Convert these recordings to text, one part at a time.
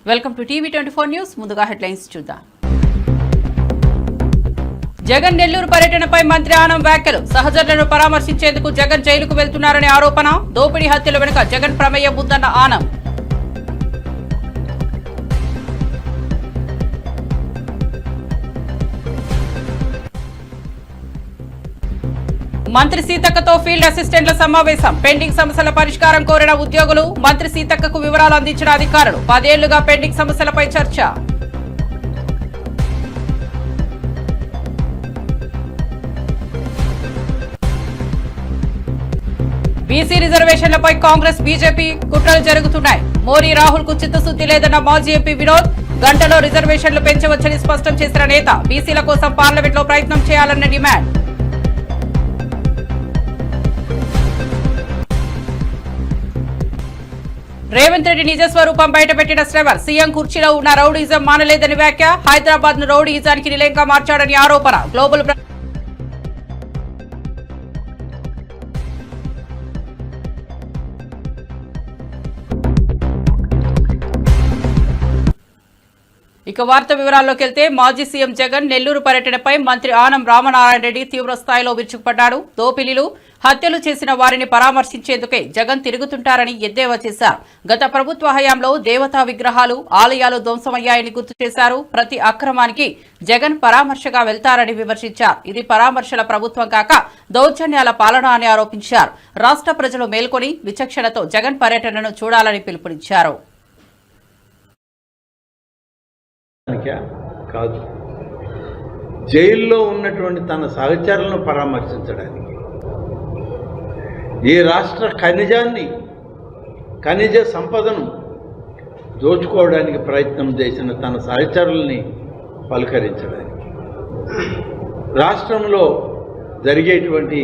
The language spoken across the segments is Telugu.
వెల్కమ్ టు టీవీ24 న్యూస్. ముందుగా హెడ్లైన్స్ చూద్దాం. జగన్ నెల్లూరు పర్యటనపై మంత్రి ఆనం వ్యాఖ్యలు. సహచరులను పరామర్శించేందుకు జగన్ జైలుకు వెళ్తున్నారనే ఆరోపణ. దోపిడీ హత్యల వెనుక జగన్ ప్రమేయం ఉందన్న ఆనం. మంత్రి సీతక్కతో ఫీల్డ్ అసిస్టెంట్ల సమావేశం. పెండింగ్ సమస్యల పరిష్కారం కోరిన ఉద్యోగులు. మంత్రి సీతక్కకు వివరాలు అందించిన అధికారులు. 10 ఏళ్లుగా పెండింగ్ సమస్యలపై చర్చ. బీసీ రిజర్వేషన్లపై కాంగ్రెస్ బీజేపీ కుట్రలు జరుగుతున్నాయి. మోరీ రాహుల్ కు చిత్తశుద్ది లేదన్న మాజీ ఎంపీ వినోద్. గంటలో రిజర్వేషన్లు పెంచవచ్చని స్పష్టం చేసిన నేత. బీసీల కోసం పార్లమెంట్లో ప్రయత్నం చేయాలన్న డిమాండ్. రేవంత్ రెడ్డి నిజ స్వరూపం బయటపెట్టిన శ్రవర్. సీఎం కుర్చీలో ఉన్న రౌడీజం మానలేదని వ్యాఖ్య. హైదరాబాద్ ను రౌడీజానికి నిలయంగా మార్చాడని ఆరోపణ. గ్లోబల్ ఇక వార్త వివరాల్లోకి వెళ్తే మాజీ సీఎం జగన్ నెల్లూరు పర్యటనపై మంత్రి ఆనం రామనారాయణ రెడ్డి తీవ్ర స్థాయిలో విరుచుకుపడ్డాడు. దోపిడీలు హత్యలు చేసిన వారిని పరామర్శించేందుకే జగన్ తిరుగుతుంటారని ఎద్దేవా చేశారు. గత ప్రభుత్వ హయాంలో దేవతా విగ్రహాలు, ఆలయాలు ధ్వంసమయ్యాయని గుర్తు చేశారు. ప్రతి అక్రమానికి జగన్ పరామర్శగా వెళ్తారని విమర్శించారు. ఇది పరామర్శల ప్రభుత్వం కాక దౌర్జన్యాల పాలన అని ఆరోపించారు. రాష్ట్ర ప్రజలు మేల్కొని విచక్షణతో జగన్ పర్యటనను చూడాలని పిలుపునిచ్చారు. కాదు, జైల్లో ఉన్నటువంటి తన సహచరులను పరామర్శించడానికి, ఈ రాష్ట్ర ఖనిజ సంపదను దోచుకోవడానికి ప్రయత్నం చేసిన తన సహచరుల్ని పలకరించడానికి, రాష్ట్రంలో జరిగేటువంటి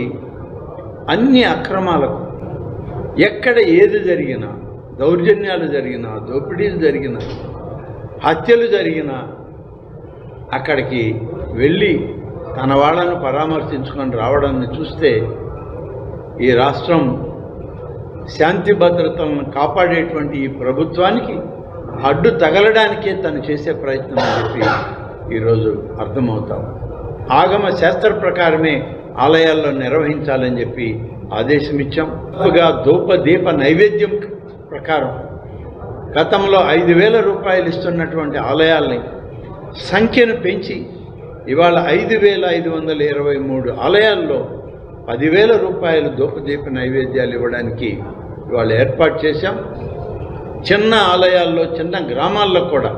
అన్ని అక్రమాలకు ఎక్కడ ఏది జరిగినా, దౌర్జన్యాలు జరిగినా, దోపిడీలు జరిగినా, హత్యలు జరిగినా అక్కడికి వెళ్ళి తన వాళ్ళను పరామర్శించుకొని రావడాన్ని చూస్తే ఈ రాష్ట్రం శాంతి భద్రతలను కాపాడేటువంటి ఈ ప్రభుత్వానికి అడ్డు తగలడానికే తను చేసే ప్రయత్నం అని చెప్పి ఈరోజు అర్థమవుతాం. ఆగమ శాస్త్ర ప్రకారమే ఆలయాల్లో నిర్వహించాలని చెప్పి ఆదేశం ఇచ్చాం. ధూపదీప నైవేద్యం ప్రకారం గతంలో 5,000 రూపాయలు ఇస్తున్నటువంటి ఆలయాల్ని సంఖ్యను పెంచి ఇవాళ 5,523 ఆలయాల్లో 10,000 రూపాయలు ధూపదీప నైవేద్యాలు ఇవ్వడానికి ఇవాళ ఏర్పాటు చేశాం. చిన్న ఆలయాల్లో, చిన్న గ్రామాల్లో కూడా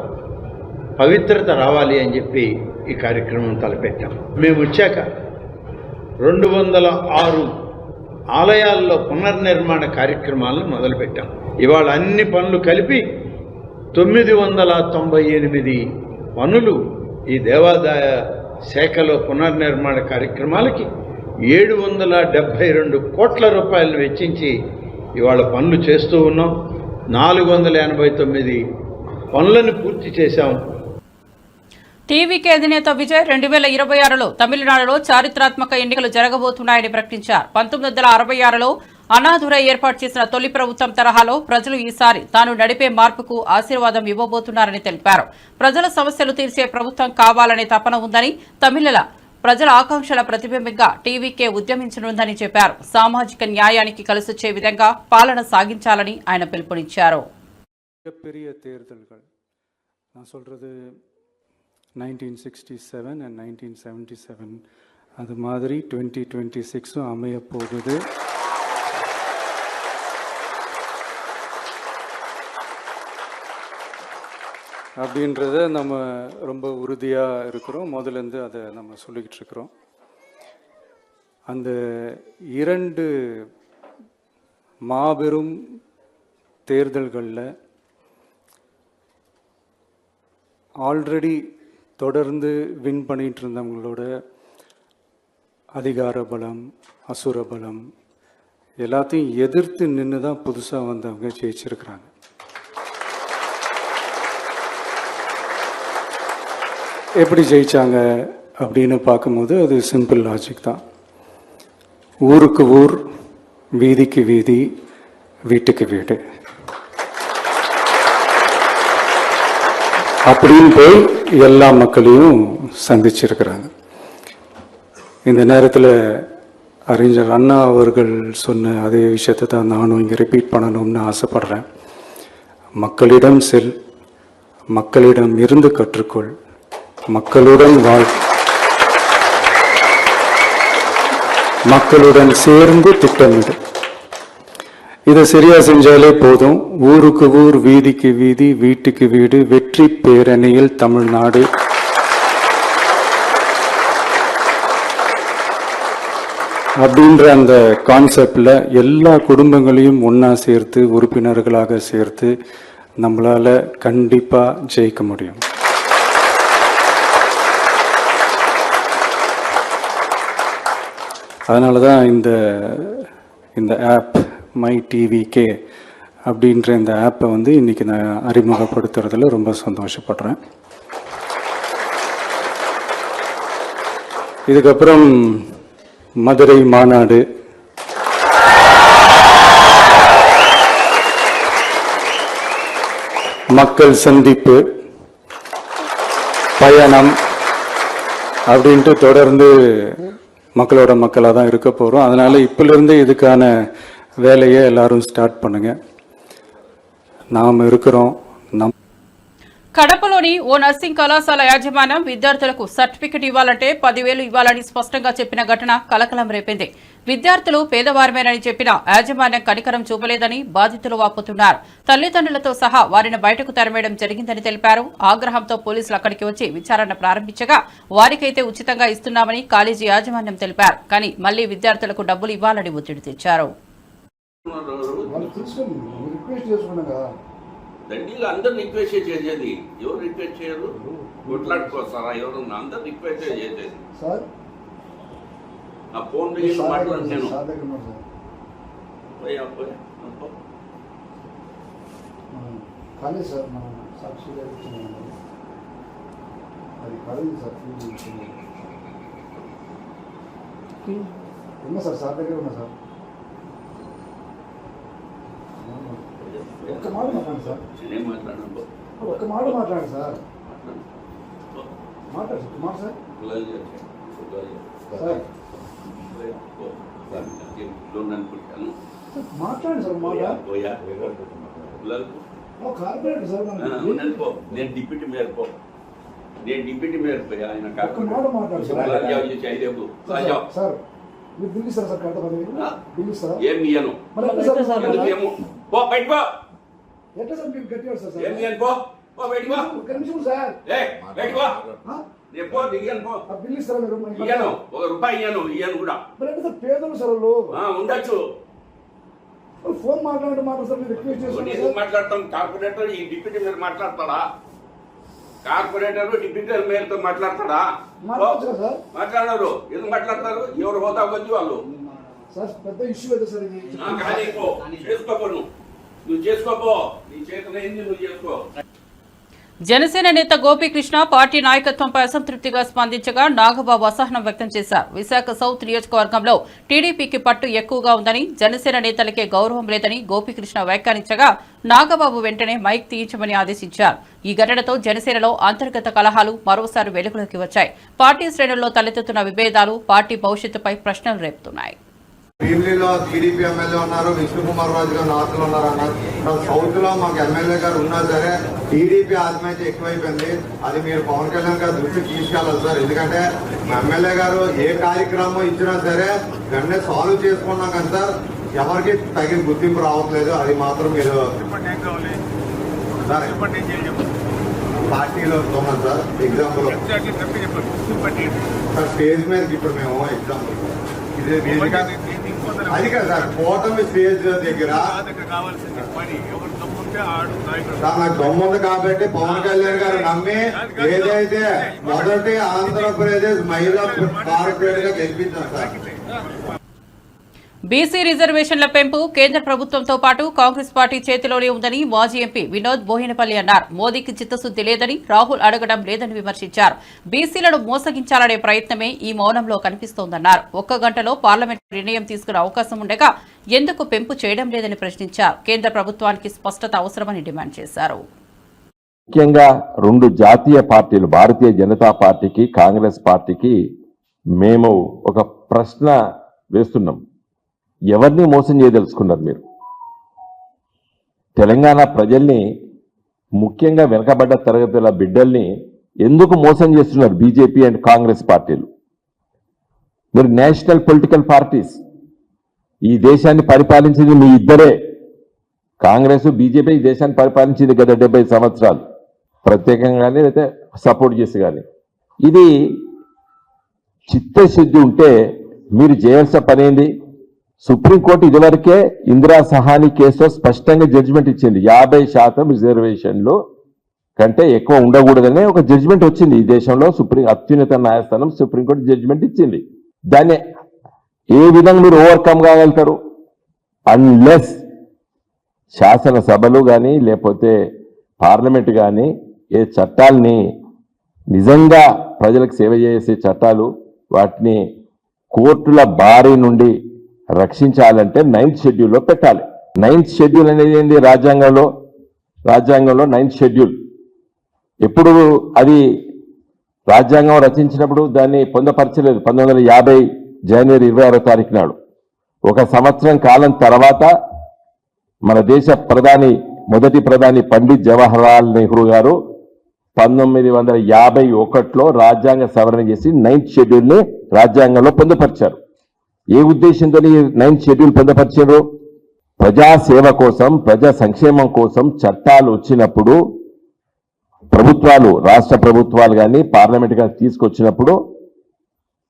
పవిత్రత రావాలి అని చెప్పి ఈ కార్యక్రమం తలపెట్టాం. మేము వచ్చాక 206 ఆలయాల్లో పునర్నిర్మాణ కార్యక్రమాలను మొదలుపెట్టాం. ఇవాళ అన్ని పనులు కలిపి 998 పనులు ఈ దేవాదాయ శాఖలో పునర్నిర్మాణ కార్యక్రమాలకి 772 కోట్ల రూపాయలను వెచ్చించి ఇవాళ పనులు చేస్తూ ఉన్నాం. 489 పనులను పూర్తి చేశాం. టీవీకే అధినేత విజయ్ 2026లో తమిళనాడులో చారిత్రాత్మక ఎన్నికలు జరగబోతున్నాయని ప్రకటించారు. 1966లో అన్నాదురై ఏర్పాటు చేసిన తొలి ప్రభుత్వం తరహాలో ప్రజలు ఈసారి తాను నడిపే మార్పుకు ఆశీర్వాదం ఇవ్వబోతున్నారని తెలిపారు. ప్రజల సమస్యలు తీర్చే ప్రభుత్వం కావాలనే తపన ఉందని, తమిళల ప్రజల ఆకాంక్షల ప్రతిబింబంగా టీవీకే ఉద్యమించనుందని చెప్పారు. సామాజిక న్యాయానికి కలిసొచ్చే విధంగా పాలన సాగించాలని ఆయన పిలుపునిచ్చారు. 1967 and 1977 அது மாதிரி 2026 அமைய போகுது. அப்படின்றத நம்ம ரொம்ப உறுதியாக இருக்கிறோம். முதலேருந்து அதை நம்ம சொல்லிக்கிட்டு இருக்கிறோம். அந்த 2 மாபெரும் தேர்தல்களில் ஆல்ரெடி தொடர்ந்து வின் பண்ணிகிட்டு இருந்தவங்களோட அதிகார பலம், அசுர பலம் எல்லாத்தையும் எதிர்த்து நின்று தான் புதுசாக வந்தவங்க ஜெயிச்சிருக்கிறாங்க. எப்படி ஜெயிச்சாங்க அப்படின்னு பார்க்கும்போது அது சிம்பிள் லாஜிக் தான். ஊருக்கு ஊர், வீதிக்கு வீதி, வீட்டுக்கு வீடு. அப்படின்னு போய் எல்லா மக்களையும் சந்திச்சிருக்கிறாங்க. இந்த நேரத்தில் அறிஞர் அண்ணா அவர்கள் சொன்ன அதே விஷயத்தை தான் நானும் இங்கே ரிப்பீட் பண்ணணும்னு ஆசைப்படுறேன். மக்களிடம் செல், மக்களிடம் இருந்து கற்றுக்கொள், மக்களுடன் வாழ், மக்களுடன் சேர்ந்து திட்டமிடு. இதை சரியா செஞ்சாலே போதும். ஊருக்கு ஊர், வீதிக்கு வீதி, வீட்டுக்கு வீடு, வெற்றி பேரணியில் தமிழ்நாடு. அப்படின்ற அந்த கான்செப்ட்ல எல்லா குடும்பங்களையும் ஒன்னா சேர்த்து உறுப்பினர்களாக சேர்த்து நம்மளால கண்டிப்பா ஜெயிக்க முடியும். அதனால தான் இந்த ஆப் மை டிவிகே அப்படின்ற இந்த ஆப்பை வந்து இன்னைக்கு நான் அறிமுகப்படுத்துறதுல ரொம்ப சந்தோஷப்படுறேன். இதுக்கப்புறம் மதுரை மாநாடு, மக்கள் சந்திப்பு, பயணம் அப்படின்ட்டு தொடர்ந்து மக்களோட மக்களாக தான் இருக்க போகிறோம். அதனால் இப்பிலிருந்து இதுக்கான வேலையை எல்லாரும் ஸ்டார்ட் பண்ணுங்க. நாம் இருக்கிறோம். కడపలోని ఓ నర్సింగ్ కళాశాల యాజమాన్యం విద్యార్థులకు సర్టిఫికెట్ ఇవ్వాలంటే 10,000 ఇవ్వాలని స్పష్టంగా చెప్పిన ఘటన కలకలం రేపింది. విద్యార్థులు పేదవారమేనని చెప్పిన యాజమాన్యం కనికరం చూపలేదని బాధితులు వాపోతున్నారు. తల్లిదండ్రులతో సహా వారిని బయటకు తరిమేయడం జరిగిందని తెలిపారు. ఆగ్రహంతో పోలీసులు అక్కడికి వచ్చి విచారణ ప్రారంభించగా వారికైతే ఉచితంగా ఇస్తున్నామని కాలేజీ యాజమాన్యం తెలిపారు. కానీ మళ్లీ విద్యార్థులకు డబ్బులు ఇవ్వాలని ఒత్తిడి తెచ్చారు. దండీలు అందరు రిక్వెస్ట్ చేసేది. ఎవరు రిక్వెస్ట్ చేయరు? కొట్లాడుకోస్తారా? ఎవరు అందరు రిక్వెస్ట్ చేసేది. ఆ ఫోన్ మాట్లాడు. నేను సార్ సార్ దగ్గర ఉన్నా సార్. ఒక్క మాట మాట్లాడండి సార్. నేనేం మాట్లాడను. ఒక్క మాట మాట్లాడండి సార్. మాట్లాడు మాట సార్. సార్ మాట్లాడండి సార్. మాట కార్పొరేటర్ సార్. నేను డిప్యూటీ మేయర్ పో. నేను డిప్యూటీ మేయర్ పోయా. ఆయన ఒక్క మాట మాట్లాడు సార్. మీరు బిల్ ఇస్తారా సార్? కరెక్ట్ బిల్ ఇస్తారా? ఏం ఇయ్యను. పో బయట పో. ఎట్లా సార్ మీరు గట్టిగా సార్? ఏం ఇయ్యను. పో పో బయట పో. ఒక్క నిమిషం సార్. బయట పో. నేను పో దిగాను. పో. బిల్ ఇస్తారా మీరు? ఇయ్యను. ₹1 ఇయ్యను కూడా. మరి అంటే సార్ పేదలు సార్ వాళ్ళు. ఉండొచ్చు. ఫోన్ మాట్లాడండి. మాట సార్ మీరు రిక్వెస్ట్ చేస్తున్నారు. మాట్లాడతాం. కార్పొరేటర్ ఈ డిప్యూటీ మేయర్ మాట్లాడతాడా? కార్పొరేటర్ డిప్యూటీ మేయర్ తో మాట్లాడతాడా? మాట్లాడరు. ఎందుకు మాట్లాడతారు? ఎవరు హోదా వచ్చి వాళ్ళు. సార్ పెద్ద ఇష్యూ అయితే సార్ ఇది. చేసుకోపో. నువ్వు చేసుకోపో. నీ చేతులు ఏంది నువ్వు చేసుకో. జనసేన నేత గోపీకృష్ణ పార్టీ నాయకత్వంపై అసంతృప్తిగా స్పందించగా నాగబాబు అసహనం వ్యక్తం చేశారు. విశాఖ సౌత్ నియోజకవర్గంలో టీడీపీకి పట్టు ఎక్కువగా ఉందని, జనసేన నేతలకే గౌరవం లేదని గోపీకృష్ణ వ్యాఖ్యానించగా నాగబాబు వెంటనే మైక్ తీయించమని ఆదేశించారు. ఈ ఘటనతో జనసేనలో అంతర్గత కలహాలు మరోసారి వెలుగులోకి వచ్చాయి. పార్టీ శ్రేణుల్లో తలెత్తుతున్న విభేదాలు పార్టీ భవిష్యత్తుపై ప్రశ్నలు రేపుతున్నాయి. భీమిలిలో టీడీపీ ఎమ్మెల్యే ఉన్నారు, విష్ణుకుమార్ రాజు గారు నార్త్లో ఉన్నారు అన్నారు. సౌత్ లో మాకు ఎమ్మెల్యే గారు ఉన్నా సరే టీడీపీ ఆత్మహత్య ఎక్కువైపోయింది. అది మీరు పవన్ కళ్యాణ్ గారు దృష్టికి తీసుకెళ్ళాలి సార్. ఎందుకంటే మా ఎమ్మెల్యే గారు ఏ కార్యక్రమం ఇచ్చినా సరే వెంటనే సాల్వ్ చేసుకున్నాం కానీ సార్ ఎవరికి తగిన గుర్తింపు రావట్లేదు. అది మాత్రం మీరు పార్టీలో ఉన్నాం సార్. ఎగ్జాంపుల్ సార్ స్టేజ్ మీదకి ఇప్పుడు మేము ఎగ్జాంపుల్ అది కదా సార్ కూటమి స్టేజ్ దగ్గర నాకు దమ్ముంది కాబట్టి పవన్ కళ్యాణ్ గారు నమ్మి ఏదైతే మొదటి ఆంధ్రప్రదేశ్ మహిళా కార్పొరేట్ గా గెలిపించారు సార్. బీసీ రిజర్వేషన్ల పెంపు కేంద్ర ప్రభుత్వంతో పాటు కాంగ్రెస్ పార్టీ చేతిలోనే ఉందని మాజీ ఎంపీ వినోద్ బోయినపల్లి అన్నారు. మోదీకి చిత్తశుద్ది లేదని, రాహుల్ అడగడం లేదని విమర్శించారు. బీసీలను మోసగించాలనే ప్రయత్నమే ఈ మౌనంలో కనిపిస్తోందన్నారు. 1 గంటలో పార్లమెంట్ నిర్ణయం తీసుకునే అవకాశం ఉండగా ఎందుకు పెంపు చేయడం లేదని ప్రశ్నించారు. కేంద్ర ప్రభుత్వానికి స్పష్టత అవసరమని డిమాండ్ చేశారు. ముఖ్యంగా రెండు జాతీయ పార్టీలు భారతీయ జనతా పార్టీకి కాంగ్రెస్ పార్టీకి మేము ఒక ప్రశ్న వేస్తున్నాం. ఎవరిని మోసం చేయదలుచుకున్నారు మీరు? తెలంగాణ ప్రజల్ని, ముఖ్యంగా వెనకబడ్డ తరగతుల బిడ్డల్ని ఎందుకు మోసం చేస్తున్నారు బీజేపీ అండ్ కాంగ్రెస్ పార్టీలు? మీరు నేషనల్ పొలిటికల్ పార్టీస్, ఈ దేశాన్ని పరిపాలించింది మీ ఇద్దరే. కాంగ్రెస్ బీజేపీ ఈ దేశాన్ని పరిపాలించింది గత 70 సంవత్సరాలు, ప్రత్యేకంగానే అయితే సపోర్ట్ చేసి కానీ. ఇది చిత్తశుద్ధి ఉంటే మీరు చేయాల్సిన పని ఏంది? సుప్రీంకోర్టు ఇదివరకే ఇందిరా సహాని కేసులో స్పష్టంగా జడ్జిమెంట్ ఇచ్చింది. 50% రిజర్వేషన్లు కంటే ఎక్కువ ఉండకూడదనే ఒక జడ్జిమెంట్ వచ్చింది ఈ దేశంలో. అత్యున్నత న్యాయస్థానం సుప్రీంకోర్టు జడ్జిమెంట్ ఇచ్చింది. దాన్ని ఏ విధంగా మీరు ఓవర్కమ్ కాగలుగుతారు? అన్లెస్ శాసనసభలు కానీ లేకపోతే పార్లమెంట్ కానీ ఏ చట్టాలని నిజంగా ప్రజలకు సేవ చేసే చట్టాలు, వాటిని కోర్టుల బారి నుండి రక్షించాలంటే 9th షెడ్యూల్లో పెట్టాలి. 9th షెడ్యూల్ అనేది ఏంది? రాజ్యాంగంలో 9th షెడ్యూల్. ఎప్పుడు అది రాజ్యాంగం రచించినప్పుడు దాన్ని పొందపరచలేదు. 1950 జనవరి 26వ తారీఖు నాడు. ఒక సంవత్సరం కాలం తర్వాత మన దేశ మొదటి ప్రధాని పండిత్ జవహర్లాల్ నెహ్రూ గారు 1951లో రాజ్యాంగ సవరణ చేసి 9th షెడ్యూల్ని రాజ్యాంగంలో పొందుపరిచారు. ఏ ఉద్దేశంతో ఈ 9th షెడ్యూల్ పొందుపరిచారు? ప్రజాసేవ కోసం, ప్రజా సంక్షేమం కోసం చట్టాలు వచ్చినప్పుడు ప్రభుత్వాలు, రాష్ట్ర ప్రభుత్వాలు కానీ పార్లమెంట్ కానీ తీసుకొచ్చినప్పుడు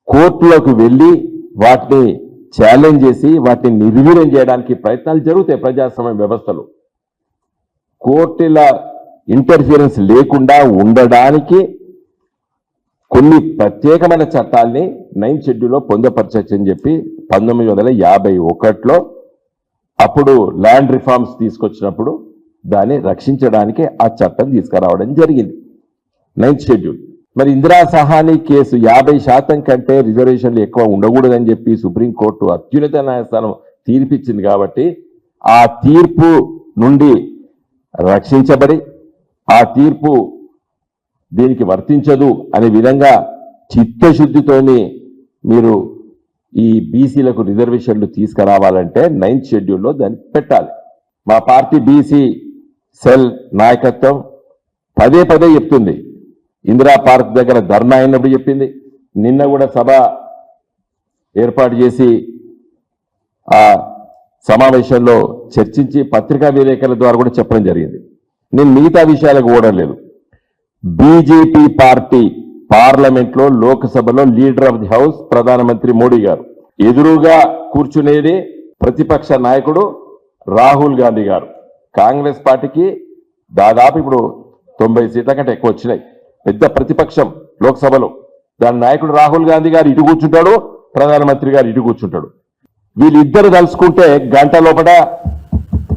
కోర్టులోకి వెళ్ళి వాటిని ఛాలెంజ్ చేసి వాటిని నిర్వీర్యం చేయడానికి ప్రయత్నాలు జరుగుతాయి. ప్రజాస్వామ్య వ్యవస్థలో కోర్టుల ఇంటర్ఫియరెన్స్ లేకుండా ఉండడానికి కొన్ని ప్రత్యేకమైన చట్టాల్ని 9th షెడ్యూల్లో పొందుపరచని చెప్పి 1951లో అప్పుడు ల్యాండ్ రిఫార్మ్స్ తీసుకొచ్చినప్పుడు దాన్ని రక్షించడానికి ఆ చట్టం తీసుకురావడం జరిగింది, 9th షెడ్యూల్. మరి ఇందిరా సహాని కేసు 50% కంటే రిజర్వేషన్లు ఎక్కువ ఉండకూడదని చెప్పి సుప్రీంకోర్టు అత్యున్నత న్యాయస్థానం తీర్పిచ్చింది. కాబట్టి ఆ తీర్పు నుండి రక్షించబడి ఆ తీర్పు దీనికి వర్తించదు అనే విధంగా చిత్తశుద్ధితోని మీరు ఈ బీసీలకు రిజర్వేషన్లు తీసుకురావాలంటే 9th షెడ్యూల్లో దాన్ని పెట్టాలి. మా పార్టీ బీసీ సెల్ నాయకత్వం పదే చెప్తుంది. ఇందిరా పార్క్ దగ్గర ధర్నా అయినప్పుడు చెప్పింది. నిన్న కూడా సభ ఏర్పాటు చేసి ఆ సమావేశంలో చర్చించి పత్రికా విలేకరుల ద్వారా కూడా చెప్పడం జరిగింది. నేను మిగతా విషయాలకు ఓడలేదు. బీజేపీ పార్టీ పార్లమెంట్లో, లోక్సభలో లీడర్ ఆఫ్ ది హౌస్ ప్రధానమంత్రి మోడీ గారు, ఎదురుగా కూర్చునేది ప్రతిపక్ష నాయకుడు రాహుల్ గాంధీ గారు. కాంగ్రెస్ పార్టీకి దాదాపు ఇప్పుడు 90 సీట్ల కంటే ఎక్కువ వచ్చినాయి. పెద్ద ప్రతిపక్షం లోక్సభలో. దాని నాయకుడు రాహుల్ గాంధీ గారు ఇటు కూర్చుంటాడు, ప్రధానమంత్రి గారు ఇటు కూర్చుంటాడు. వీళ్ళిద్దరు కలుసుకుంటే గంట లోపల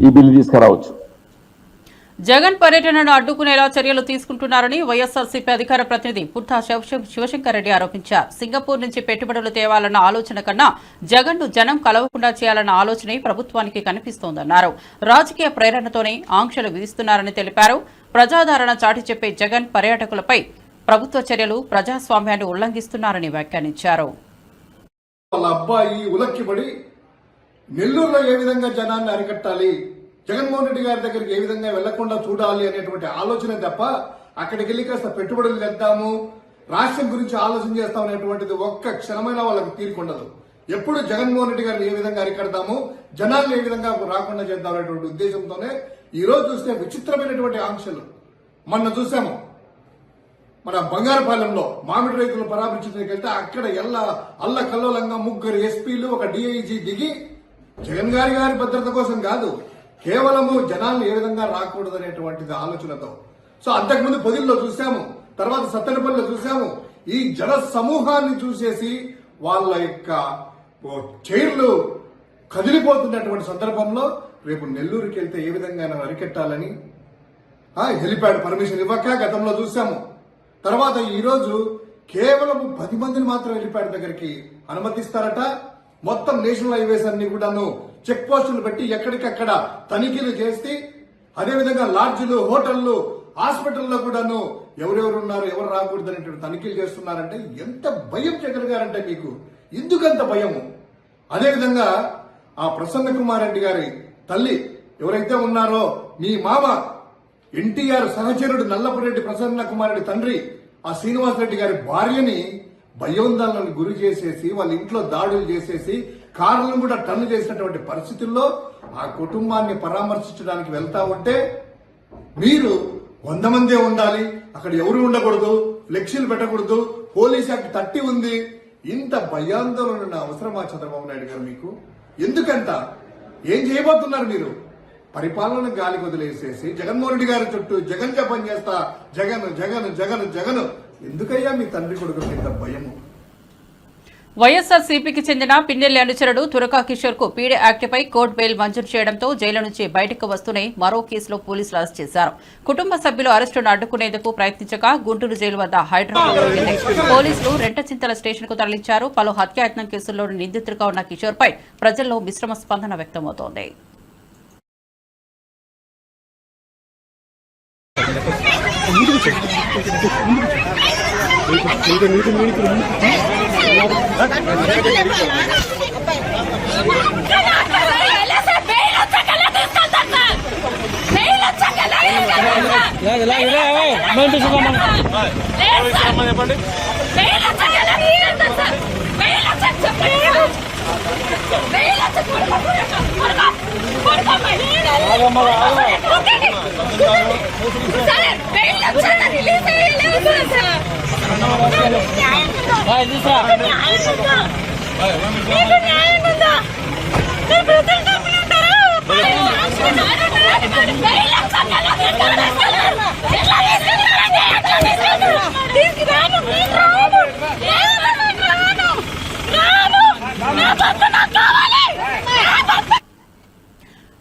ఈ బిల్లు తీసుకురావచ్చు. జగన్ పర్యటనను అడ్డుకునేలా చర్యలు తీసుకుంటున్నారని వైఎస్ఆర్సీపీ అధికార ప్రతినిధి పుట్టా శివశంకర్ రెడ్డి ఆరోపించారు. సింగపూర్ నుంచి పెట్టుబడులు తేవాలన్న ఆలోచన కన్నా జగన్ను జనం కలవకుండా చేయాలన్న ఆలోచనే ప్రభుత్వానికి కనిపిస్తోందన్నారు. రాజకీయ ప్రేరణతోనే ఆంక్షలు విధిస్తున్నారని తెలిపారు. ప్రజాదరణ చాటి చెప్పే జగన్ పర్యాటకులపై ప్రభుత్వ చర్యలు ప్రజాస్వామ్యాన్ని ఉల్లంఘిస్తున్నారని వ్యాఖ్యానించారు. వాళ్ళ అబ్బాయి ఉలక్కిపడి నెల్లూరులో ఏ విధంగా జనాన్ని అరికట్టాలి, జగన్మోహన్ రెడ్డి గారి దగ్గరికి ఏ విధంగా వెళ్లకుండా చూడాలి అనేటువంటి ఆలోచన తప్ప అక్కడికి వెళ్లి కాస్త పెట్టుబడులు తెద్దాము, రాష్ట్రం గురించి ఆలోచన చేస్తాం అనేటువంటిది ఒక్క క్షణమైన వాళ్ళకి తీరుకుండదు. ఎప్పుడు జగన్మోహన్ రెడ్డి గారిని ఏ విధంగా అరికడతాము, జనాన్ని ఏ విధంగా రాకుండా చేద్దాం అనేటువంటి ఉద్దేశంతోనే ఈ రోజు చూస్తే విచిత్రమైనటువంటి ఆంక్షలు. మొన్న చూసాము మన బంగారపాలెంలో మామిడి రైతులు పరామర్శించడానికి వెళ్తే అక్కడ అల్లకల్లోలంగా 3 ఎస్పీలు, ఒక డిఐజీ దిగి జగన్ గారి భద్రత కోసం కాదు, కేవలము జనాలు ఏ విధంగా రాకూడదు అనేటువంటిది ఆలోచనతో. సో అంతకుముందు పొదిల్లో చూసాము, తర్వాత సత్తెనపల్లిలో చూసాము. ఈ జన సమూహాన్ని చూసేసి వాళ్ళ యొక్క చైర్లు కదిలిపోతున్నటువంటి సందర్భంలో రేపు నెల్లూరుకి వెళ్తే ఏ విధంగా అరికెట్టాలని హెలిప్యాడ్ పర్మిషన్ ఇవ్వక గతంలో చూసాము. తర్వాత ఈ రోజు కేవలం 10 మందిని మాత్రం హెలిప్యాడ్ దగ్గరికి అనుమతిస్తారట. మొత్తం నేషనల్ హైవేస్ అన్ని కూడాను చెక్ పోస్టులు పెట్టి ఎక్కడికక్కడ తనిఖీలు చేసి, అదేవిధంగా లాడ్జీలు, హోటళ్లు హాస్పిటల్లో కూడాను ఎవరెవరు ఉన్నారు, ఎవరు రాకూడదు అనేటువంటి తనిఖీలు చేస్తున్నారంటే ఎంత భయం జగన్ గారంటే మీకు ఎందుకంత భయము? అదేవిధంగా ఆ ప్రసన్న కుమార్ రెడ్డి గారి తల్లి ఎవరైతే ఉన్నారో మీ మామ ఎన్టీఆర్ సహచరుడు నల్లపురెడ్డి ప్రసన్న కుమార్ రెడ్డి తండ్రి ఆ శ్రీనివాసరెడ్డి గారి భార్యని భయోందోళనకు గురి చేసేసి వాళ్ళ ఇంట్లో దాడులు చేసేసి కార్లను కూడా టర్న్ చేసినటువంటి పరిస్థితుల్లో ఆ కుటుంబాన్ని పరామర్శించడానికి వెళ్తా ఉంటే మీరు 100 మందే ఉండాలి, అక్కడ ఎవరు ఉండకూడదు, ఫ్లెక్సీలు పెట్టకూడదు, పోలీస్ యాక్ట్ 30 ఉంది. ఇంత భయాందోళన అవసరమా చంద్రబాబు నాయుడు గారు మీకు? ఎందుకంత ఏం చేయబోతున్నారు మీరు? పరిపాలన గాలికి వదిలేసేసి జగన్మోహన్ రెడ్డి గారి చుట్టూ జగన్ జపం చేస్తా, జగన్ జగన్ జగన్ జగన్. ఎందుకయ్యా మీ తండ్రి కొడుకు ఇంత భయము? వైఎస్ఆర్సీపీకి చెందిన పిన్నెల్లి అనుచరుడు తురకా కిషోర్ కు పీడీ యాక్ట్పై కోర్టు బెయిల్ మంజూరు చేయడంతో జైలు నుంచి బయటకు వస్తూనే మరో కేసులో పోలీసులు అరెస్ట్ చేశారు. కుటుంబ సభ్యులు అరెస్టును అడ్డుకునేందుకు ప్రయత్నించగా గుంటూరు జైలు వద్ద హైడ్రోజన్ పోలీసులు రెంటచింతల స్టేషన్ కు తరలించారు. పలు హత్యాయత్నం కేసుల్లోని నిందితుడిగా ఉన్న కిషోర్ పై ప్రజల్లో మిశ్రమ స్పందన వ్యక్తమవుతోంది.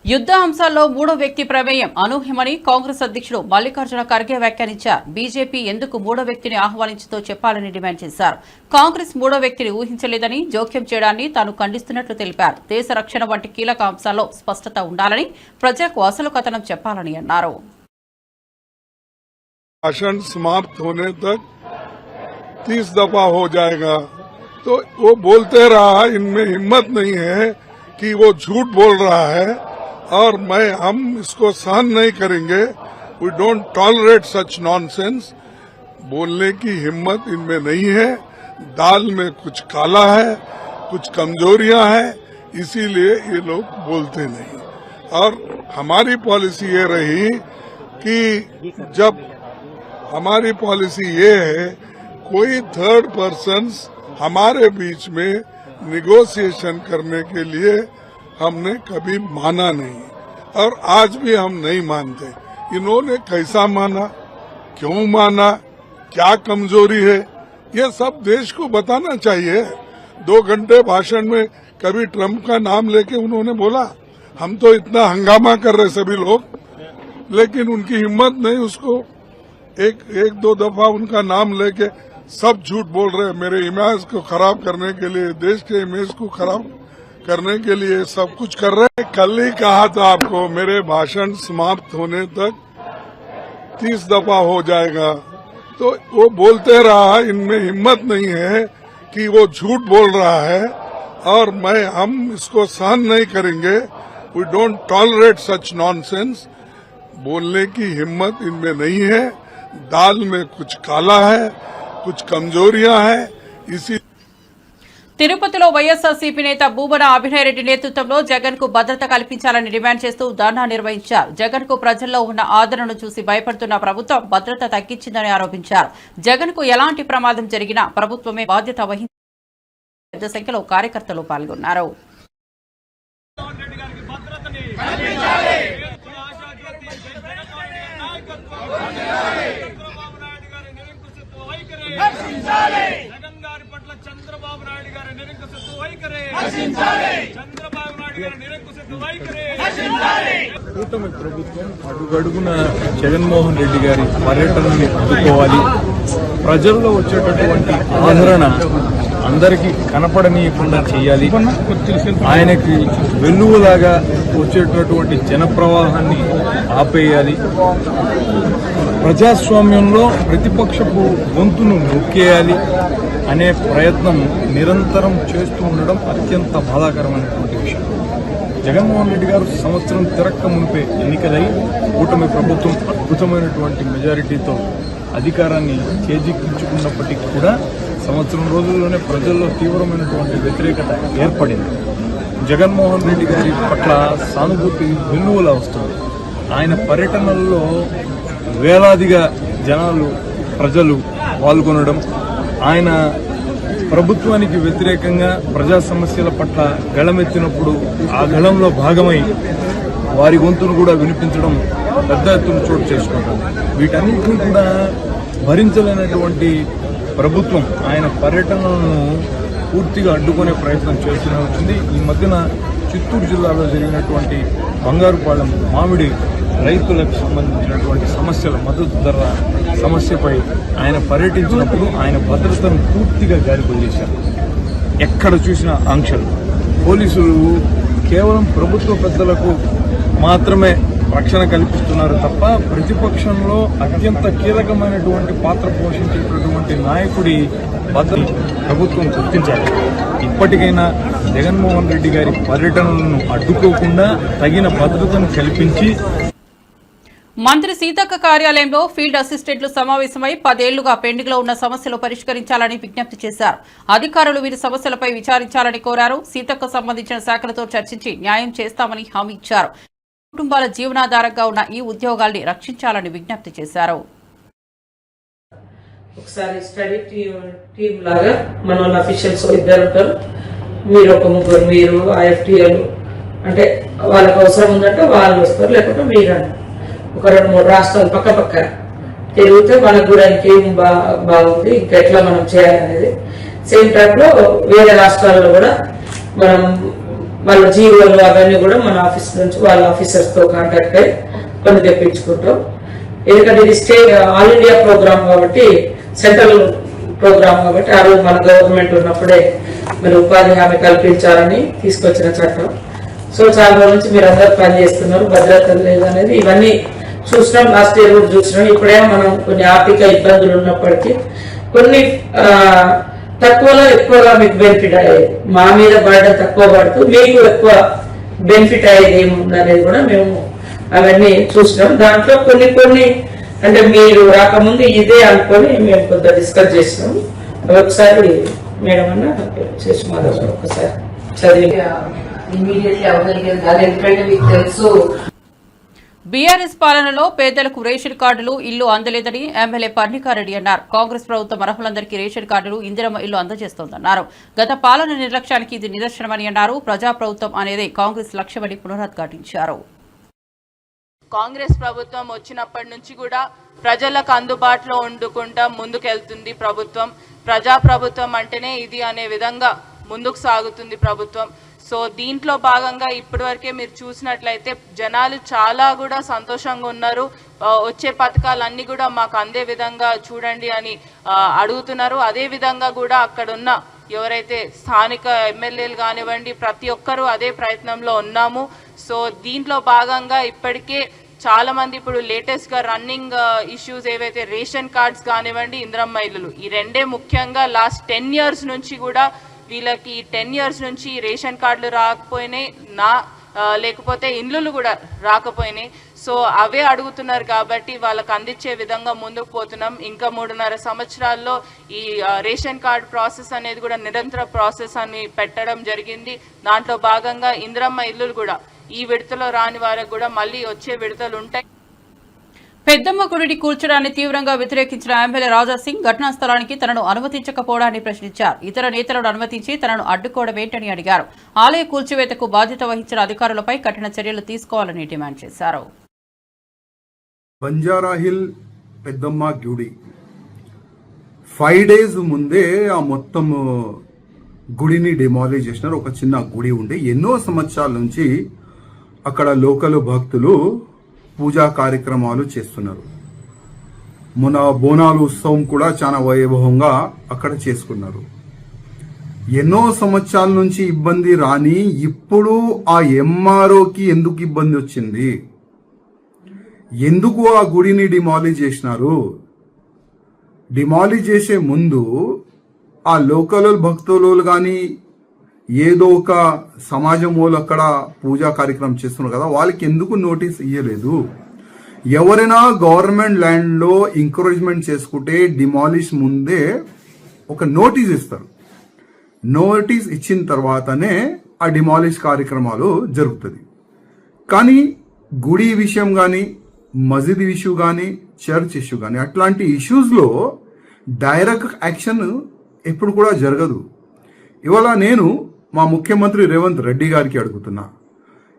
యుద్ధ అంశాల్లో మూడో వ్యక్తి ప్రమేయం అనూహ్యమని కాంగ్రెస్ అధ్యక్షుడు మల్లికార్జున ఖర్గే వ్యాఖ్యానించారు. బీజేపీ ఎందుకు మూడో వ్యక్తిని ఆహ్వానించిందో చెప్పాలని డిమాండ్ చేశారు. కాంగ్రెస్ మూడో వ్యక్తిని ఊహించలేదని, జోక్యం చేయడాన్ని తాను ఖండిస్తున్నట్లు తెలిపారు. దేశ రక్షణ వంటి కీలక అంశాల్లో స్పష్టత ఉండాలని, ప్రజలకు అసలు కథనం చెప్పాలని అన్నారు. भाषण समाप्त होने तक 30 दफा हो जाएगा तो वो बोलते रहा, इनमें हिम्मत नहीं है कि वो झूठ बोल रहा है और हम इसको सहन नहीं करेंगे. We don't tolerate such nonsense. बोलने की हिम्मत इनमें नहीं है. दाल में कुछ काला है, कुछ कमजोरियां हैं, इसीलिए ये लोग बोलते नहीं. और हमारी पॉलिसी ये रही कि जब हमारी पॉलिसी ये है कोई थर्ड पर्सन्स हमारे बीच में निगोशिएशन करने के लिए हमने कभी माना नहीं और आज भी हम नहीं मानते. इन्होंने कैसा माना, क्यों माना, क्या कमजोरी है, ये सब देश को बताना चाहिए. 2 घंटे भाषण में कभी ट्रंप का नाम लेके उन्होंने बोला. हम तो इतना हंगामा कर रहे सभी लोग, लेकिन उनकी हिम्मत नहीं. उसको एक दो दफा उनका नाम लेके सब झूठ बोल रहे. मेरे इमेज को खराब करने के लिए, देश के इमेज को खराब करने के लिए सब कुछ कर रहे हैं. कल ही कहा था आपको, मेरे भाषण समाप्त होने तक 30 दफा हो जाएगा तो वो बोलते रहा, इनमें हिम्मत नहीं है कि वो झूठ बोल रहा है और हम इसको सहन नहीं करेंगे. We don't tolerate such nonsense. बोलने की हिम्मत इनमें नहीं है. दाल में कुछ काला है, कुछ कमजोरियां हैं, इसी. తిరుపతిలో వైఎస్ఆర్సీపీ నేత భూమన అభినయ్ రెడ్డి నేతృత్వంలో జగన్ కు భద్రత కల్పించాలని డిమాండ్ చేస్తూ ధర్నా నిర్వహించారు. జగన్ కు ప్రజల్లో ఉన్న ఆదరణను చూసి భయపడుతున్న ప్రభుత్వం భద్రత తగ్గించిందని ఆరోపించారు. జగన్ కు ఎలాంటి ప్రమాదం జరిగినా ప్రభుత్వమే బాధ్యత వహించి పెద్ద సంఖ్యలో కార్యకర్తలు పాల్గొన్నారు. చంద్రబాబు నాయుడు గారి నిరంకుశత్వ వైఖరి చంద్రబాబు నాయుడు గారి నిరంకుశత్వ వైఖరి. కూటమి ప్రభుత్వం అడుగడుగున జగన్మోహన్ రెడ్డి గారి పర్యటనని అడ్డుకోవాలి, ప్రజల్లో వచ్చేటటువంటి ఆదరణ అందరికీ కనపడనీయకుండా చేయాలి, ఆయనకి వెన్నులాగా వచ్చేటటువంటి జనప్రవాహాన్ని ఆపేయాలి. ప్రజాస్వామ్యంలో ప్రతిపక్షపు గొంతును నొక్కేయాలి అనే ప్రయత్నం నిరంతరం చేస్తూ ఉండడం అత్యంత బాధాకరమైనటువంటి విషయం. జగన్మోహన్ రెడ్డి గారు సంవత్సరం తిరక్క మునిపే ఎన్నికలై కూటమి ప్రభుత్వం అద్భుతమైనటువంటి మెజారిటీతో అధికారాన్ని చేజిక్కించుకున్నప్పటికీ కూడా సంవత్సరం రోజుల్లోనే ప్రజల్లో తీవ్రమైనటువంటి వ్యతిరేకత ఏర్పడింది. జగన్మోహన్ రెడ్డి గారి పట్ల సానుభూతి వెన్నువలా వస్తుంది. ఆయన పర్యటనల్లో వేలాదిగా ప్రజలు పాల్గొనడం, ఆయన ప్రభుత్వానికి వ్యతిరేకంగా ప్రజా సమస్యల పట్ల గళమెత్తినప్పుడు ఆ గళంలో భాగమై వారి గొంతును కూడా వినిపించడం పెద్ద ఎత్తున చోటు చేసుకుంటారు. వీటన్నిటినీ కూడా భరించలేనటువంటి ప్రభుత్వం ఆయన పర్యటనలను పూర్తిగా అడ్డుకునే ప్రయత్నం చేస్తూనే వచ్చింది. ఈ మధ్యన చిత్తూరు జిల్లాలో జరిగినటువంటి బంగారుపాలెం మామిడి రైతులకు సంబంధించినటువంటి సమస్యల మద్దతు ధర సమస్యపై ఆయన పర్యటించినప్పుడు ఆయన భద్రతను పూర్తిగా గాలికొదిలేశారు. ఎక్కడ చూసినా ఆంక్షలు. పోలీసులు కేవలం ప్రభుత్వ పెద్దలకు మాత్రమే రక్షణ కల్పిస్తున్నారు తప్ప ప్రతిపక్షంలో అత్యంత కీలకమైనటువంటి పాత్ర పోషించేటటువంటి నాయకుడి భద్రత ప్రభుత్వం గుర్తించాలి. ఇప్పటికైనా జగన్మోహన్ రెడ్డి గారి పర్యటనలను అడ్డుకోకుండా తగిన భద్రతను కల్పించి మంత్రి సీతక్క కార్యాలయంలో ఫీల్డ్ అసిస్టెంట్లు సమావేశమై 10 ఏళ్లుగా పెండింగ్ లో ఉన్న సమస్యలు పరిష్కరించాలని విజ్ఞప్తి చేశారు. అధికారులు వీరి సమస్యలపై విచారించాలని కోరారు. సీతక్క సంబంధించిన శాఖలతో చర్చించి న్యాయం చేస్తామని హామీ ఇచ్చారు. కుటుంబాల జీవనాధారంగా ఉన్న ఈ ఉద్యోగాల్ని రక్షించాలని విజ్ఞప్తి చేశారు. ఒకసారి స్టడీ టీమ్ లాగా మన అఫీషియల్స్ ఇద్దరు ఉంటారు, మీరు ఒక ముగ్గురు, మీరు IFTలు అంటే వాళ్ళకి అవసరం ఉందంటే వాళ్ళు వస్తారు, లేకుంటే మీరు ఒక 2-3 రాష్ట్రాలు పక్క పక్క తిరిగితే మనకు కూడా ఇంకేం బాగుంది, ఇంకా ఎట్లా మనం చేయాలనేది. సేమ్ టైంలో వేరే రాష్ట్రాల్లో కూడా మనం వాళ్ళ జీవోలు అవన్నీ కూడా మన ఆఫీస్ నుంచి వాళ్ళ ఆఫీసర్స్తో కాంటాక్ట్ అయ్యి కొన్ని తెప్పించుకుంటాం. ఎందుకంటే ఇది ఆల్ ఇండియా ప్రోగ్రామ్ కాబట్టి, సెంట్రల్ ప్రోగ్రామ్ కాబట్టి ఆ రోజు మన గవర్నమెంట్ ఉన్నప్పుడే మీరు ఉపాధి హామీ కల్పించాలని తీసుకొచ్చిన చట్టం. సో చాలా రోజుల నుంచి మీరు అందరూ పనిచేస్తున్నారు, భద్రత లేదు అనేది ఇవన్నీ చూసినాం. లాస్ట్ ఇయర్ కూడా చూసినాం. ఇప్పుడేమో మనం కొన్ని ఆర్థిక ఇబ్బందులు ఉన్నప్పటికీ కొన్ని తక్కువలో ఎక్కువగా మీకు బెనిఫిట్ అయ్యేది, మా మీద బర్డెన్ తక్కువ పడుతూ మీకు ఎక్కువ బెనిఫిట్ అయ్యేది ఏముందనేది కూడా మేము అవన్నీ చూసినాం. దాంట్లో కొన్ని అంటే మీరు రాకముందు ఇదే అనుకొని మేము కొంత డిస్కస్ చేసినాం. ఒకసారి మేడం అన్న చేసి మాధవ్ ఒకసారి చదివి ఇమీడియట్లీ అవగలిగేది కాదు. ఎందుకంటే మీకు తెలుసు బీఆర్ఎస్ పాలనలో పేదలకు రేషన్ కార్డులు, ఇల్లు అందలేదని ఎమ్మెల్యే పర్ణికారెడ్డి అన్నారు. కాంగ్రెస్ ప్రభుత్వం అర్హులందరికీ రేషన్ కార్డులు, ఇందిరమ్మ ఇల్లు అందజేస్తోందన్నారు. గత పాలన నిర్లక్ష్యానికి ఇది నిదర్శనమని అన్నారు. ప్రజాప్రభుత్వం అనేది కాంగ్రెస్ లక్ష్యమని పునరుద్ఘాటించారు. కాంగ్రెస్ ప్రభుత్వం వచ్చినప్పటి నుంచి కూడా ప్రజలకు అందుబాటులో ఉండుకుంటా ముందుకెళ్తుంది ప్రభుత్వం. ప్రజాప్రభుత్వం అంటేనే ఇది అనే విధంగా ముందుకు సాగుతుంది ప్రభుత్వం. సో దీంట్లో భాగంగా ఇప్పటివరకే మీరు చూసినట్లయితే జనాలు చాలా కూడా సంతోషంగా ఉన్నారు. వచ్చే పథకాలన్నీ కూడా మాకు అందే విధంగా చూడండి అని అడుగుతున్నారు. అదే విధంగా కూడా అక్కడున్న ఎవరైతే స్థానిక ఎమ్మెల్యేలు కానివ్వండి, ప్రతి ఒక్కరూ అదే ప్రయత్నంలో ఉన్నాము. సో దీంట్లో భాగంగా ఇప్పటికే చాలా మంది ఇప్పుడు లేటెస్ట్గా రన్నింగ్ ఇష్యూస్ ఏవైతే రేషన్ కార్డ్స్ కానివ్వండి, ఇందిరమ్మ ఇల్లులు, ఈ రెండే ముఖ్యంగా లాస్ట్ 10 years నుంచి కూడా వీళ్ళకి 10 years నుంచి రేషన్ కార్డులు రాకపోయినాయి, లేకపోతే ఇండ్లు కూడా రాకపోయినాయి. సో అవే అడుగుతున్నారు కాబట్టి వాళ్ళకి అందించే విధంగా ముందుకు పోతున్నాం. ఇంకా 3.5 సంవత్సరాల్లో ఈ రేషన్ కార్డ్ ప్రాసెస్ అనేది కూడా నిరంతర ప్రాసెస్ అని పెట్టడం జరిగింది. దాంట్లో భాగంగా ఇందిరమ్మ ఇల్లులు కూడా ఈ విడతలో రాని వారికి కూడా మళ్ళీ వచ్చే విడతలు ఉంటాయి. పెద్దమ్మ గుడిని కూల్చడాన్ని తీవ్రంగా వ్యతిరేకించిన ఎమ్మెల్యే రాజాసింగ్ ఘటనా స్థలానికి తనను అనుమతించకపోవడాన్ని ప్రశ్నించారు. ఇతర నేతలను అనుమతించి తనను అడ్డుకోవడమేంటని అడిగారు. ఆలయ కూల్చివేతకు బాధ్యత వహించిన అధికారులపై కఠిన చర్యలు తీసుకోవాలని డిమాండ్ చేశారు. బంజారాహిల్ పెద్దమ్మ గుడి 5 days ముందే ఆ మొత్తం గుడిని డిమాలిష్ చేసినారు. ఒక చిన్న గుడి ఉండే ఎన్నో సంవత్సరాల నుంచి అక్కడ లోకల్ భక్తులు పూజా కార్యక్రమాలు చేస్తున్నారు. మొన్న బోనాల ఉత్సవం కూడా చాలా వైభవంగా అక్కడ చేసుకున్నారు. ఎన్నో సంవత్సరాల నుంచి ఇబ్బంది రాని ఇప్పుడు ఆ MROకి ఎందుకు ఇబ్బంది వచ్చింది? ఎందుకు ఆ గుడిని డిమాలిష్ చేసినారు? డిమాలిష్ చేసే ముందు ఆ లోకల్ భక్తులు కానీ ఏదో ఒక సమాజం వాళ్ళు అక్కడ పూజా కార్యక్రమం చేస్తున్నారు కదా, వాళ్ళకి ఎందుకు నోటీస్ ఇవ్వలేదు? ఎవరైనా గవర్నమెంట్ ల్యాండ్లో ఎంకరేజ్మెంట్ చేసుకుంటే డిమాలిష్ ముందే ఒక నోటీస్ ఇస్తారు. నోటీస్ ఇచ్చిన తర్వాతనే ఆ డిమాలిష్ కార్యక్రమాలు జరుగుతుంది. కానీ గుడి విషయం కానీ, మసీద్ ఇష్యూ కానీ, చర్చ్ ఇష్యూ కానీ అట్లాంటి ఇష్యూస్లో డైరెక్ట్ యాక్షన్ ఎప్పుడు కూడా జరగదు. ఇవాళ నేను మా ముఖ్యమంత్రి రేవంత్ రెడ్డి గారికి అడుగుతున్నా,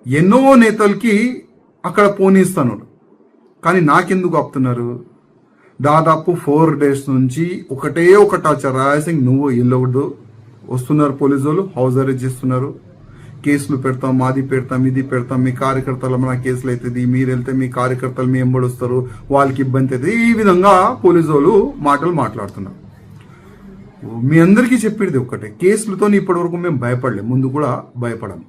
ఎన్నో నేతలకి అక్కడ పోనీస్తాను, కానీ నాకెందుకు ఆపుతున్నారు? దాదాపు 4 days నుంచి ఒకటే ఒక టార్చర్. రాయసింగ్ నువ్వు ఇల్లవద్దు వస్తున్నారు, పోలీసు వాళ్ళు హౌస్ అరెస్ట్ చేస్తున్నారు, కేసులు పెడతాం, మాది పెడతాం, ఇది పెడతాం, మీ కార్యకర్తల మన కేసులు అవుతుంది, మీరు వెళ్తే మీ కార్యకర్తలు మీ ఎంబడి వస్తారు, వాళ్ళకి ఇబ్బంది అవుతుంది, ఈ విధంగా పోలీసు వాళ్ళు మాటలు మాట్లాడుతున్నారు. మీ అందరికీ చెప్పేది ఒక్కటే, కేసులతో ఇప్పటి వరకు మేము భయపడలేం, ముందు కూడా భయపడం.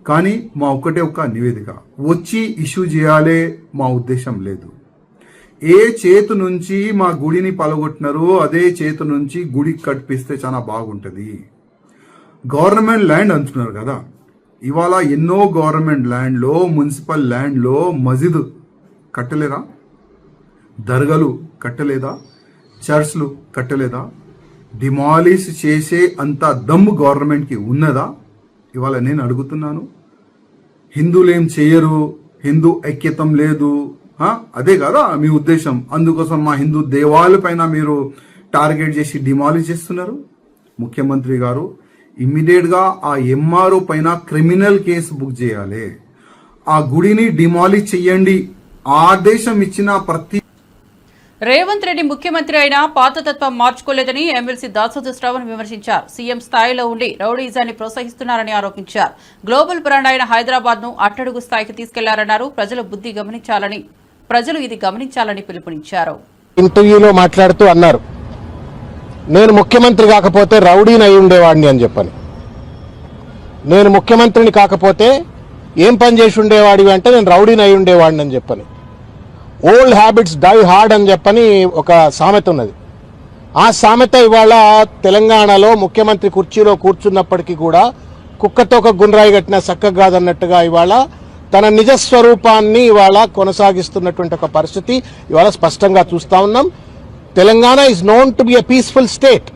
కానీ మా ఒక్కటే ఒక్క నివేదిక, వచ్చి ఇష్యూ చేయాలే మా ఉద్దేశం లేదు. ఏ చేతు నుంచి మా గుడిని పలగొట్టినారో అదే చేతు నుంచి గుడి కట్టిస్తే చాలా బాగుంటుంది. గవర్నమెంట్ ల్యాండ్ అంటున్నారు కదా, ఇవాళ ఎన్నో గవర్నమెంట్ ల్యాండ్లో, మున్సిపల్ ల్యాండ్లో మసీద్ కట్టలేదా? దర్గాలు కట్టలేదా? చర్చ్లు కట్టలేదా? డిమాలిష్ చేసే అంత దమ్ము గవర్నమెంట్కి ఉన్నదా? ఇవాళ నేను అడుగుతున్నాను. హిందువులు ఏం చేయరు, హిందూ ఐక్యతం లేదు, అదే కదా మీ ఉద్దేశం. అందుకోసం మా హిందూ దేవాలయాలపైన మీరు టార్గెట్ చేసి డిమాలిష్ చేస్తున్నారు. ముఖ్యమంత్రి గారు ఇమ్మీడియట్ గా ఆ ఎంఆర్ఓ పైన క్రిమినల్ కేసు బుక్ చేయాలి, ఆ గుడిని డిమాలిష్ చెయ్యండి. ఆదేశం ఇచ్చిన ప్రతి రేవంత్ రెడ్డి ముఖ్యమంత్రి అయినా పాతతత్వం మార్చుకోలేదని ఎమ్మెల్సీ దాసోజు శ్రవణ్ విమర్శించారు. సీఎం స్థాయిలో ఉండి రౌడీజాన్ని ప్రోత్సహిస్తున్నారని ఆరోపించారు. గ్లోబల్ బ్రాండ్ అయిన హైదరాబాద్ ను అట్టడుగు స్థాయికి తీసుకెళ్లారన్నారు. ప్రజలు ఇది గమనించాలని పిలుపునిచ్చారు. ఇంటర్వ్యూలో మాట్లాడుతూ అన్నారు, నేను ముఖ్యమంత్రి కాకపోతే రౌడీని అయి ఉండేవాడిని అని చెప్పని. నేను ముఖ్యమంత్రిని కాకపోతే ఏం పని చేసి ఉండేవాడివి అంటే నేను రౌడీని అయి ఉండేవాడిని అని చెప్పని. ఓల్డ్ హ్యాబిట్స్ డై హార్డ్ అని చెప్పని ఒక సామెత ఉన్నది. ఆ సామెత ఇవాళ తెలంగాణలో ముఖ్యమంత్రి కుర్చీలో కూర్చున్నప్పటికీ కూడా కుక్కతో ఒక గుండ్రాయి కట్టిన చక్కగా కాదన్నట్టుగా ఇవాళ తన నిజ స్వరూపాన్ని ఇవాళ కొనసాగిస్తున్నటువంటి ఒక పరిస్థితి ఇవాళ స్పష్టంగా చూస్తా ఉన్నాం. Telangana is known to be a peaceful state.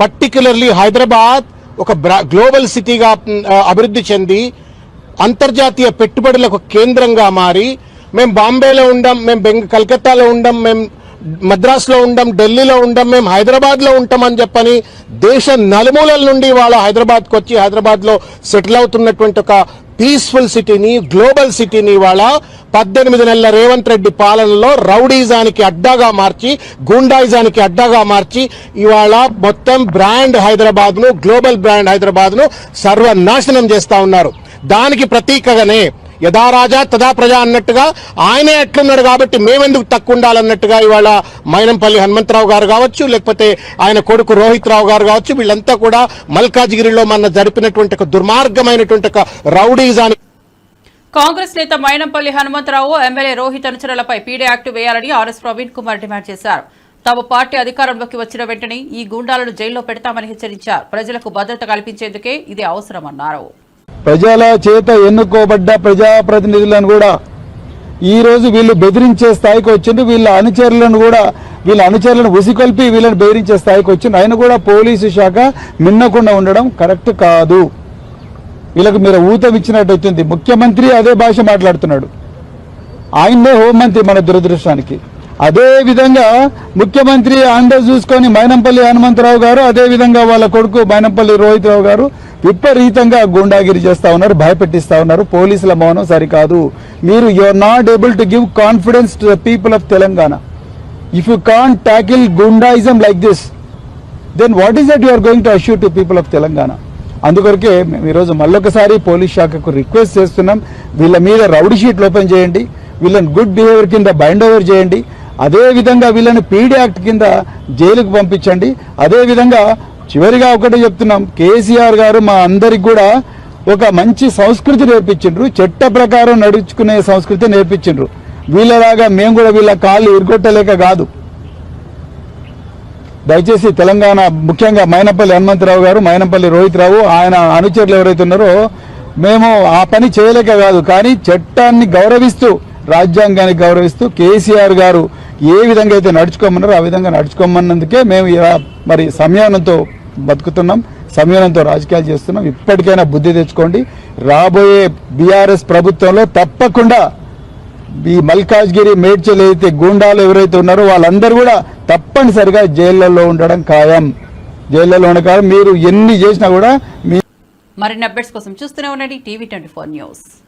Particularly Hyderabad ఒక గ్లోబల్ సిటీగా అభివృద్ధి చెంది అంతర్జాతీయ పెట్టుబడులకు కేంద్రంగా మారి, మేము బాంబేలో ఉండం, మేము కలకత్తాలో ఉండం, మేము మద్రాసులో ఉండం, ఢిల్లీలో ఉండం, మేము హైదరాబాద్లో ఉంటామని చెప్పని దేశ నలుమూలల నుండి వాళ్ళ హైదరాబాద్కి వచ్చి హైదరాబాద్లో సెటిల్ అవుతున్నటువంటి ఒక పీస్ఫుల్ సిటీని, గ్లోబల్ సిటీని ఇవాళ 18 నెలల రేవంత్ రెడ్డి పాలనలో రౌడీజానికి అడ్డాగా మార్చి, గూండాయిజానికి అడ్డాగా మార్చి ఇవాళ మొత్తం బ్రాండ్ హైదరాబాద్ను, గ్లోబల్ బ్రాండ్ హైదరాబాద్ను సర్వనాశనం చేస్తా ఉన్నారు. దానికి ప్రతీకగానే యథా రాజా తదా ప్రజా అన్నట్టుగా ఆయనే ఎట్లున్నాడు కాబట్టి మేమెందుకు తక్కువ ఉండాలన్నట్టుగా ఇవాళ మైనంపల్లి హనుమంతరావు గారు కావచ్చు, లేకపోతే ఆయన కొడుకు రోహిత్ రావు గారు కావచ్చు, వీళ్ళంతా కూడా మల్కాజ్గిరిలో మన జరిపినటువంటి ఒక దుర్మార్గమైనటువంటి ఒక రౌడీజాన్ని. కాంగ్రెస్ నేత మైనంపల్లి హనుమంతరావు ఎమ్మెల్యే రోహిత్ అనుచరులపై పీడీ యాక్ట్ వేయాలని ఆర్ఎస్ ప్రవీణ్ కుమార్ డిమాండ్ చేశారు. తమ పార్టీ అధికారంలోకి వచ్చిన వెంటనే ఈ గూండాలను జైల్లో పెడతామని హెచ్చరించారు. ప్రజలకు భద్రత కల్పించేందుకే ఇది అవసరమన్నారు. ప్రజల చేత ఎన్నుకోబడ్డ ప్రజాప్రతినిధులను కూడా ఈరోజు వీళ్ళు బెదిరించే స్థాయికి వచ్చిండ్రు. వీళ్ళ అనుచరులను ఉసికొల్పి వీళ్ళని బెదిరించే స్థాయికి వచ్చిండ్రు. ఆయన కూడా పోలీసు శాఖ మిన్నకుండా ఉండడం కరెక్ట్ కాదు. వీళ్ళకు మీరు ఊతం ఇచ్చినట్టయితుంది. ముఖ్యమంత్రి అదే భాష మాట్లాడుతున్నాడు, ఆయన్నే హోంమంత్రి మన దురదృష్టానికి. అదే విధంగా ముఖ్యమంత్రి అండర్ చూసుకొని మైనంపల్లి హనుమంతరావు గారు, అదే విధంగా వాళ్ళ కొడుకు మైనంపల్లి రోహిత్ రావు గారు విపరీతంగా గుండాగిరి చేస్తా ఉన్నారు, భయపెట్టిస్తా ఉన్నారు. పోలీసుల మౌనం సరికాదు. మీరు are not able to give confidence to the people of Telangana. If you can't tackle goondaism like this, then what is that you are going to assure to people of Telangana? అందుకొరకే మేము ఈరోజు మళ్ళొకసారి పోలీస్ శాఖకు రిక్వెస్ట్ చేస్తున్నాం, వీళ్ళ మీద రౌడీ షీట్లు ఓపెన్ చేయండి, వీళ్ళని గుడ్ బిహేవియర్ కింద బైండ్ ఓవర్ చేయండి, అదే విధంగా వీళ్ళని పీడీ యాక్ట్ కింద జైలుకు పంపించండి. అదే విధంగా చివరిగా ఒకటే చెప్తున్నాం, కేసీఆర్ గారు మా అందరికి కూడా ఒక మంచి సంస్కృతి నేర్పించిండ్రు, చట్ట ప్రకారం నడుచుకునే సంస్కృతి నేర్పించిండ్రు. వీళ్ళలాగా మేము కూడా వీళ్ళ కాళ్ళు ఇరుగొట్టలేక కాదు. దయచేసి తెలంగాణ ముఖ్యంగా మైనంపల్లి హనుమంతరావు గారు, మైనంపల్లి రోహిత్ రావు, ఆయన అనుచరులు ఎవరైతే ఉన్నారో మేము ఆ పని చేయలేక కాదు, కానీ చట్టాన్ని గౌరవిస్తూ, రాజ్యాంగాన్ని గౌరవిస్తూ కేసీఆర్ గారు ఏ విధంగా అయితే నడుచుకోమన్నారో ఆ విధంగా నడుచుకోమన్నందుకే మేము ఇలా మరి సంయమనంతో బతుకుతున్నాం, సంయమనంతో రాజకీయాలు చేస్తున్నాం. ఇప్పటికైనా బుద్ధి తెచ్చుకోండి. రాబోయే బీఆర్ఎస్ ప్రభుత్వంలో తప్పకుండా ఈ మల్కాజ్గిరి, మేడ్చల్ అయితే గూండాలు ఎవరైతే ఉన్నారో వాళ్ళందరూ కూడా తప్పనిసరిగా జైళ్లలో ఉండడం ఖాయం. జైళ్లలో ఉండడం ఖాయం. మీరు ఎన్ని చేసినా కూడా మరిన్ని అప్డేట్స్ కోసం చూస్తూనే ఉండండి టీవీ 24 న్యూస్.